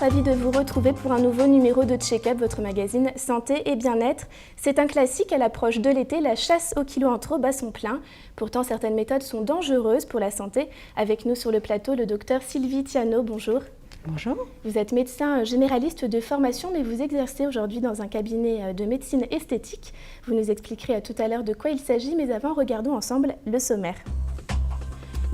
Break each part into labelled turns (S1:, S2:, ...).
S1: ravie de vous retrouver pour un nouveau numéro de Check-up, votre magazine Santé et Bien-être. C'est un classique à l'approche de l'été, la chasse au kilo en trop bat son plein. Pourtant, certaines méthodes sont dangereuses pour la santé. Avec nous sur le plateau, le docteur Sylvie Thianot, bonjour.
S2: Bonjour.
S1: Vous êtes médecin généraliste de formation, mais vous exercez aujourd'hui dans un cabinet de médecine esthétique. Vous nous expliquerez tout à l'heure de quoi il s'agit, mais avant, regardons ensemble le sommaire.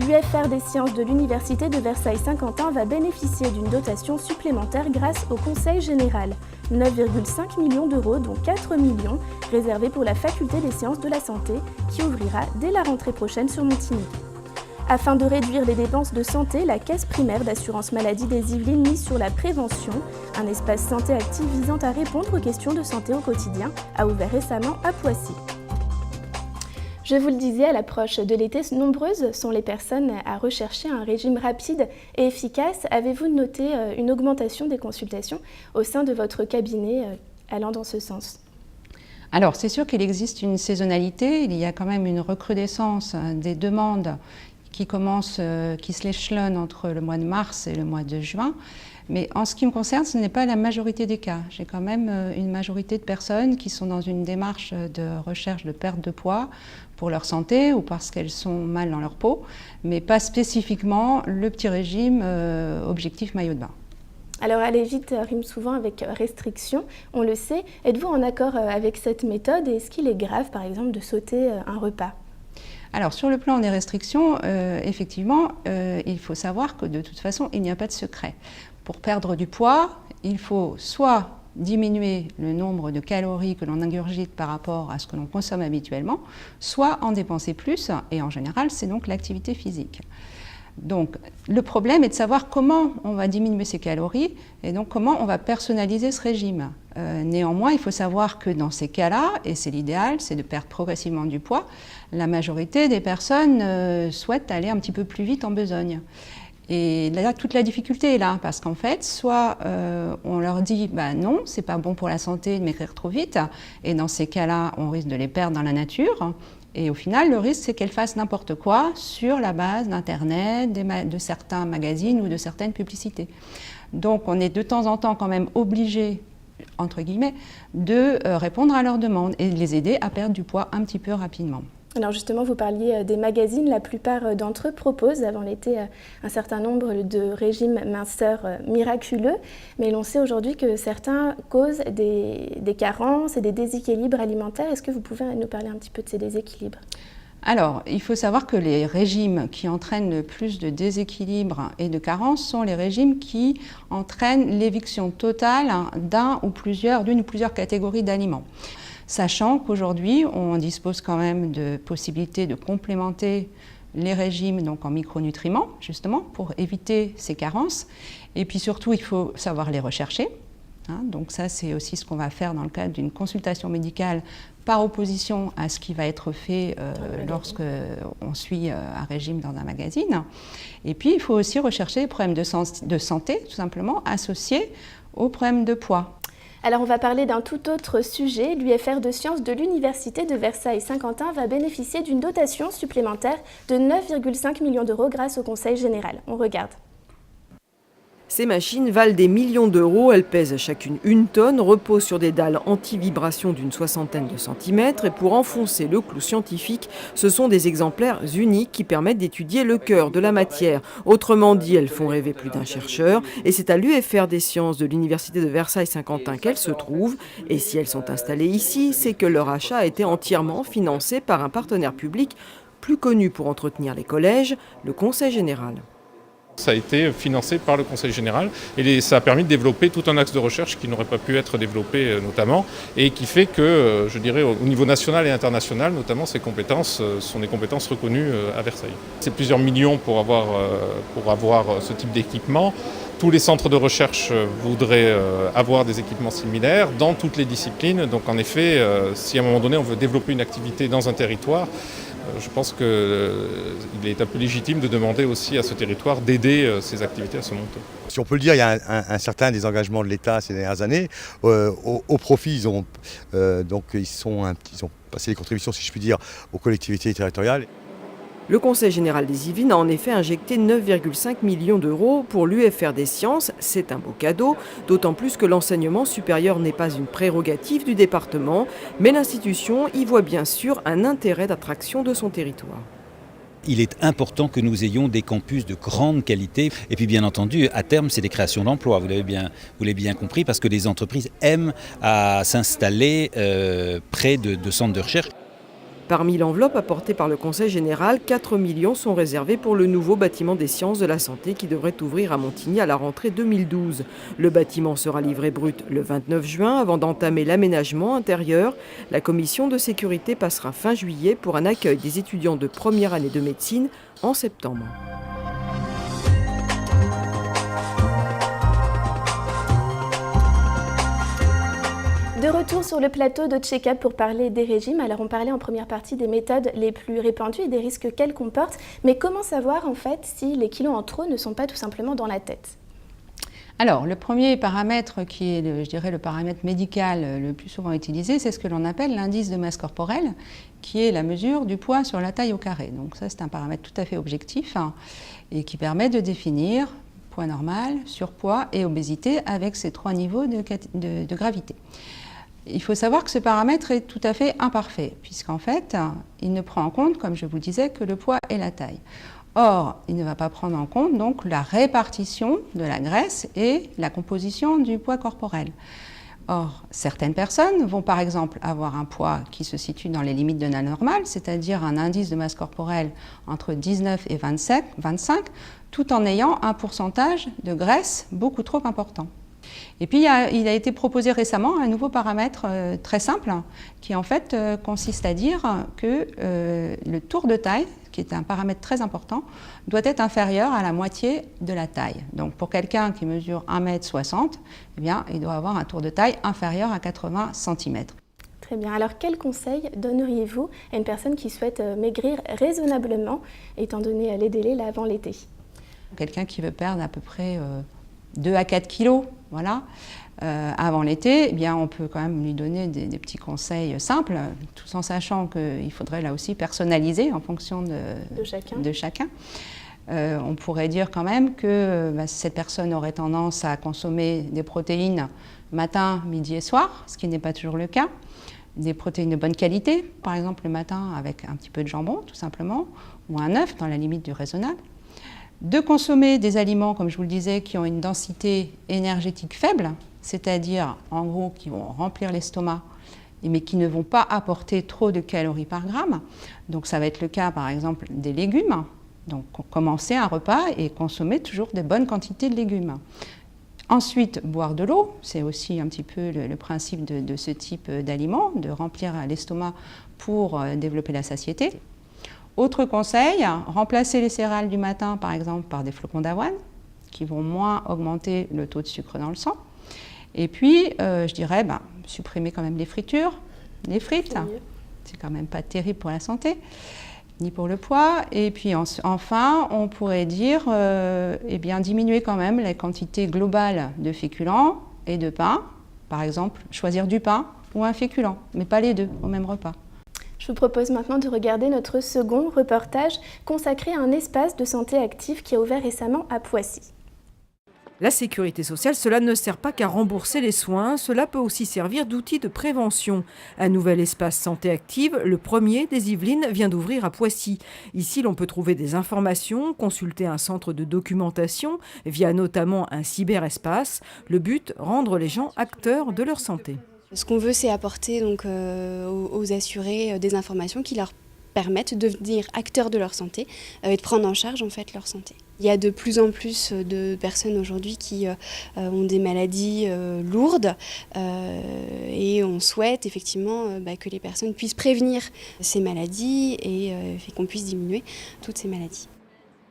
S1: L'UFR des sciences de l'Université de Versailles-Saint-Quentin va bénéficier d'une dotation supplémentaire grâce au Conseil général. 9,5 millions d'euros, dont 4 millions, réservés pour la Faculté des sciences de la santé, qui ouvrira dès la rentrée prochaine sur Montigny. Afin de réduire les dépenses de santé, la Caisse primaire d'assurance maladie des Yvelines mise sur la prévention, un espace santé actif visant à répondre aux questions de santé au quotidien, a ouvert récemment à Poissy. Je vous le disais, à l'approche de l'été, nombreuses sont les personnes à rechercher un régime rapide et efficace. Avez-vous noté une augmentation des consultations au sein de votre cabinet allant dans ce sens ?
S2: Alors, c'est sûr qu'il existe une saisonnalité. Il y a quand même une recrudescence des demandes qui se l'échelonnent entre le mois de mars et le mois de juin. Mais en ce qui me concerne, ce n'est pas la majorité des cas. J'ai quand même une majorité de personnes qui sont dans une démarche de recherche de perte de poids pour leur santé ou parce qu'elles sont mal dans leur peau, mais pas spécifiquement le petit régime objectif maillot de bain.
S1: Alors aller vite rime souvent avec restriction, on le sait. Êtes-vous en accord avec cette méthode et est-ce qu'il est grave, par exemple, de sauter un repas ?
S2: Alors sur le plan des restrictions, effectivement, il faut savoir que de toute façon, il n'y a pas de secret. Pour perdre du poids, il faut soit diminuer le nombre de calories que l'on ingurgite par rapport à ce que l'on consomme habituellement, soit en dépenser plus, et en général, c'est donc l'activité physique. Donc, le problème est de savoir comment on va diminuer ces calories et donc comment on va personnaliser ce régime. Néanmoins, il faut savoir que dans ces cas-là, et c'est l'idéal, c'est de perdre progressivement du poids, la majorité des personnes souhaitent aller un petit peu plus vite en besogne. Et là, toute la difficulté est là, parce qu'en fait, soit on leur dit non, c'est pas bon pour la santé de maigrir trop vite, et dans ces cas-là, on risque de les perdre dans la nature. Et au final, le risque, c'est qu'elles fassent n'importe quoi sur la base d'Internet, de certains magazines ou de certaines publicités. Donc, on est de temps en temps quand même obligé, entre guillemets, de répondre à leurs demandes et de les aider à perdre du poids un petit peu rapidement.
S1: Alors justement, vous parliez des magazines. La plupart d'entre eux proposent avant l'été un certain nombre de régimes minceurs miraculeux. Mais l'on sait aujourd'hui que certains causent des carences et des déséquilibres alimentaires. Est-ce que vous pouvez nous parler un petit peu de ces déséquilibres ?
S2: Alors, il faut savoir que les régimes qui entraînent le plus de déséquilibre et de carences sont les régimes qui entraînent l'éviction totale d'une ou plusieurs catégories d'aliments. Sachant qu'aujourd'hui, on dispose quand même de possibilités de complémenter les régimes donc en micronutriments, justement, pour éviter ces carences. Et puis surtout, il faut savoir les rechercher. Donc ça, c'est aussi ce qu'on va faire dans le cadre d'une consultation médicale par opposition à ce qui va être fait lorsqu'on suit un régime dans un magazine. Et puis, il faut aussi rechercher les problèmes de santé, tout simplement, associés aux problèmes de poids.
S1: Alors on va parler d'un tout autre sujet. L'UFR de sciences de l'Université de Versailles-Saint-Quentin va bénéficier d'une dotation supplémentaire de 9,5 millions d'euros grâce au Conseil général. On regarde.
S3: Ces machines valent des millions d'euros, elles pèsent chacune 1 tonne, reposent sur des dalles anti-vibration d'une 60aine de centimètres et pour enfoncer le clou scientifique, ce sont des exemplaires uniques qui permettent d'étudier le cœur de la matière. Autrement dit, elles font rêver plus d'un chercheur et c'est à l'UFR des sciences de l'Université de Versailles-Saint-Quentin qu'elles se trouvent. Et si elles sont installées ici, c'est que leur achat a été entièrement financé par un partenaire public plus connu pour entretenir les collèges, le Conseil général.
S4: Ça a été financé par le Conseil général et ça a permis de développer tout un axe de recherche qui n'aurait pas pu être développé notamment et qui fait que, je dirais, au niveau national et international, notamment, ces compétences sont des compétences reconnues à Versailles. C'est plusieurs millions pour avoir ce type d'équipement. Tous les centres de recherche voudraient avoir des équipements similaires dans toutes les disciplines. Donc en effet, si à un moment donné on veut développer une activité dans un territoire, je pense qu'il est un peu légitime de demander aussi à ce territoire d'aider ces activités à se monter.
S5: Si on peut le dire, il y a un certain désengagement de l'État ces dernières années. Au profit, ils ont passé les contributions, si je puis dire, aux collectivités territoriales.
S3: Le Conseil général des Yvelines a en effet injecté 9,5 millions d'euros pour l'UFR des sciences. C'est un beau cadeau, d'autant plus que l'enseignement supérieur n'est pas une prérogative du département, mais l'institution y voit bien sûr un intérêt d'attraction de son territoire.
S6: Il est important que nous ayons des campus de grande qualité. Et puis bien entendu, à terme, c'est des créations d'emplois. Vous l'avez bien compris, parce que les entreprises aiment à s'installer près de centres de recherche.
S3: Parmi l'enveloppe apportée par le Conseil général, 4 millions sont réservés pour le nouveau bâtiment des sciences de la santé qui devrait ouvrir à Montigny à la rentrée 2012. Le bâtiment sera livré brut le 29 juin avant d'entamer l'aménagement intérieur. La commission de sécurité passera fin juillet pour un accueil des étudiants de première année de médecine en septembre.
S1: De retour sur le plateau de Check-up pour parler des régimes. Alors on parlait en première partie des méthodes les plus répandues et des risques qu'elles comportent. Mais comment savoir en fait si les kilos en trop ne sont pas tout simplement dans la tête ?
S2: Alors, le premier paramètre qui est, je dirais, le paramètre médical le plus souvent utilisé, c'est ce que l'on appelle l'indice de masse corporelle, qui est la mesure du poids sur la taille au carré. Donc ça, c'est un paramètre tout à fait objectif et qui permet de définir poids normal, surpoids et obésité avec ces 3 niveaux de gravité. Il faut savoir que ce paramètre est tout à fait imparfait, puisqu'en fait, il ne prend en compte, comme je vous disais, que le poids et la taille. Or, il ne va pas prendre en compte donc la répartition de la graisse et la composition du poids corporel. Or, certaines personnes vont par exemple avoir un poids qui se situe dans les limites de la normale, c'est-à-dire un indice de masse corporelle entre 19 et 25, tout en ayant un pourcentage de graisse beaucoup trop important. Et puis, il a été proposé récemment un nouveau paramètre très simple qui en fait consiste à dire que le tour de taille, qui est un paramètre très important, doit être inférieur à la moitié de la taille. Donc pour quelqu'un qui mesure 1,60 m, eh bien, il doit avoir un tour de taille inférieur à 80 cm.
S1: Très bien. Alors quels conseils donneriez-vous à une personne qui souhaite maigrir raisonnablement, étant donné les délais là avant l'été ? Quelqu'un
S2: qui veut perdre à peu près 2 à 4 kilos, voilà, avant l'été, eh bien, on peut quand même lui donner des petits conseils simples, tout en sachant qu'il faudrait là aussi personnaliser en fonction de chacun. On pourrait dire quand même que cette personne aurait tendance à consommer des protéines matin, midi et soir, ce qui n'est pas toujours le cas. Des protéines de bonne qualité, par exemple le matin avec un petit peu de jambon, tout simplement, ou un œuf dans la limite du raisonnable. De consommer des aliments, comme je vous le disais, qui ont une densité énergétique faible, c'est-à-dire en gros qui vont remplir l'estomac, mais qui ne vont pas apporter trop de calories par gramme. Donc ça va être le cas par exemple des légumes. Donc commencer un repas et consommer toujours de bonnes quantités de légumes. Ensuite, boire de l'eau, c'est aussi un petit peu le principe de ce type d'aliments, de remplir l'estomac pour développer la satiété. Autre conseil, remplacer les céréales du matin, par exemple, par des flocons d'avoine, qui vont moins augmenter le taux de sucre dans le sang. Et puis, je dirais, supprimer quand même les fritures, les frites. C'est quand même pas terrible pour la santé, ni pour le poids. Et puis, enfin, on pourrait dire, diminuer quand même la quantité globale de féculents et de pain. Par exemple, choisir du pain ou un féculent, mais pas les deux au même repas.
S1: Je vous propose maintenant de regarder notre second reportage consacré à un espace de santé active qui a ouvert récemment à Poissy.
S3: La sécurité sociale, cela ne sert pas qu'à rembourser les soins, cela peut aussi servir d'outil de prévention. Un nouvel espace santé active, le premier des Yvelines, vient d'ouvrir à Poissy. Ici, l'on peut trouver des informations, consulter un centre de documentation via notamment un cyberespace. Le but, rendre les gens acteurs de leur santé.
S7: Ce qu'on veut, c'est apporter donc, aux assurés des informations qui leur permettent de devenir acteurs de leur santé et de prendre en charge en fait leur santé. Il y a de plus en plus de personnes aujourd'hui qui ont des maladies lourdes et on souhaite effectivement que les personnes puissent prévenir ces maladies et qu'on puisse diminuer toutes ces maladies.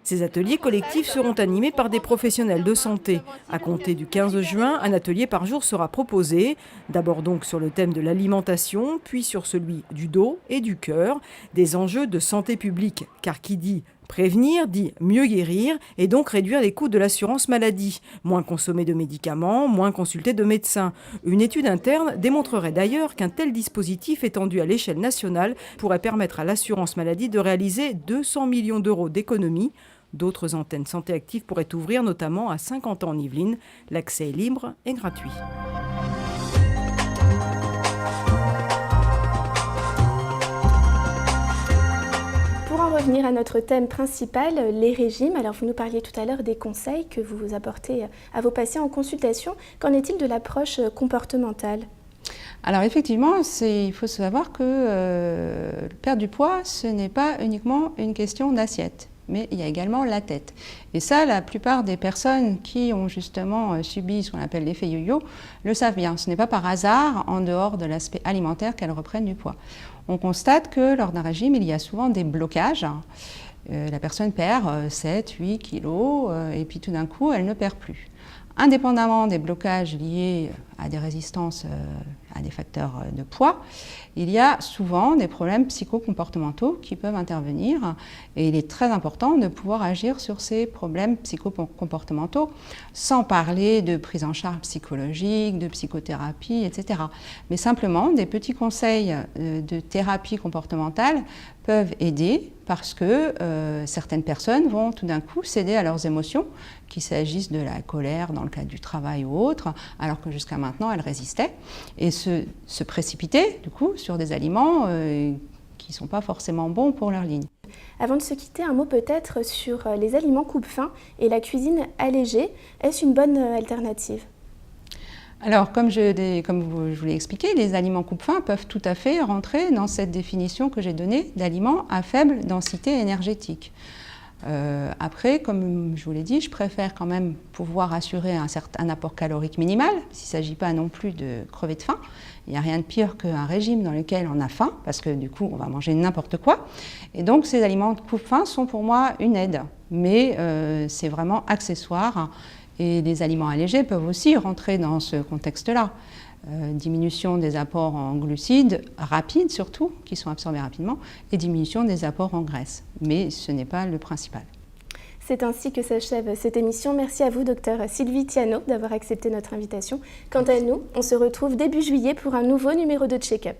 S3: Ces ateliers collectifs seront animés par des professionnels de santé. À compter du 15 juin, un atelier par jour sera proposé. D'abord donc sur le thème de l'alimentation, puis sur celui du dos et du cœur. Des enjeux de santé publique, car qui dit Prévenir dit mieux guérir et donc réduire les coûts de l'assurance maladie. Moins consommer de médicaments, moins consulter de médecins. Une étude interne démontrerait d'ailleurs qu'un tel dispositif étendu à l'échelle nationale pourrait permettre à l'assurance maladie de réaliser 200 millions d'euros d'économies. D'autres antennes santé active pourraient ouvrir, notamment à Saint-Quentin en Yvelines. L'accès est libre et gratuit.
S1: Pour en revenir à notre thème principal, les régimes, alors vous nous parliez tout à l'heure des conseils que vous apportez à vos patients en consultation. Qu'en est-il de l'approche comportementale ?
S2: Alors effectivement, il faut savoir que perdre du poids, ce n'est pas uniquement une question d'assiette, mais il y a également la tête. Et ça, la plupart des personnes qui ont justement subi ce qu'on appelle l'effet yo-yo le savent bien. Ce n'est pas par hasard, en dehors de l'aspect alimentaire, qu'elles reprennent du poids. On constate que lors d'un régime, il y a souvent des blocages. La personne perd 7, 8 kilos et puis tout d'un coup, elle ne perd plus. Indépendamment des blocages liés à des résistances à des facteurs de poids, il y a souvent des problèmes psychocomportementaux qui peuvent intervenir et il est très important de pouvoir agir sur ces problèmes psychocomportementaux sans parler de prise en charge psychologique, de psychothérapie, etc. Mais simplement des petits conseils de thérapie comportementale peuvent aider parce que certaines personnes vont tout d'un coup céder à leurs émotions, qu'il s'agisse de la colère dans le cadre du travail ou autre, alors que jusqu'à maintenant elles résistaient, et se précipiter du coup sur des aliments qui ne sont pas forcément bons pour leur ligne.
S1: Avant de se quitter, un mot peut-être sur les aliments coupe-faim et la cuisine allégée. Est-ce une bonne alternative ?
S2: Alors, comme je vous l'ai expliqué, les aliments coupe-faim peuvent tout à fait rentrer dans cette définition que j'ai donnée d'aliments à faible densité énergétique. Après, comme je vous l'ai dit, je préfère quand même pouvoir assurer un apport calorique minimal, s'il ne s'agit pas non plus de crever de faim. Il n'y a rien de pire qu'un régime dans lequel on a faim, parce que du coup, on va manger n'importe quoi. Et donc, ces aliments de coupe-faim sont pour moi une aide, mais c'est vraiment accessoire. Et les aliments allégés peuvent aussi rentrer dans ce contexte-là. Diminution des apports en glucides rapides surtout, qui sont absorbés rapidement, et diminution des apports en graisse. Mais ce n'est pas le principal.
S1: C'est ainsi que s'achève cette émission. Merci à vous, Dr Sylvie Thianot, d'avoir accepté notre invitation. Quant à nous, on se retrouve début juillet pour un nouveau numéro de Check-up.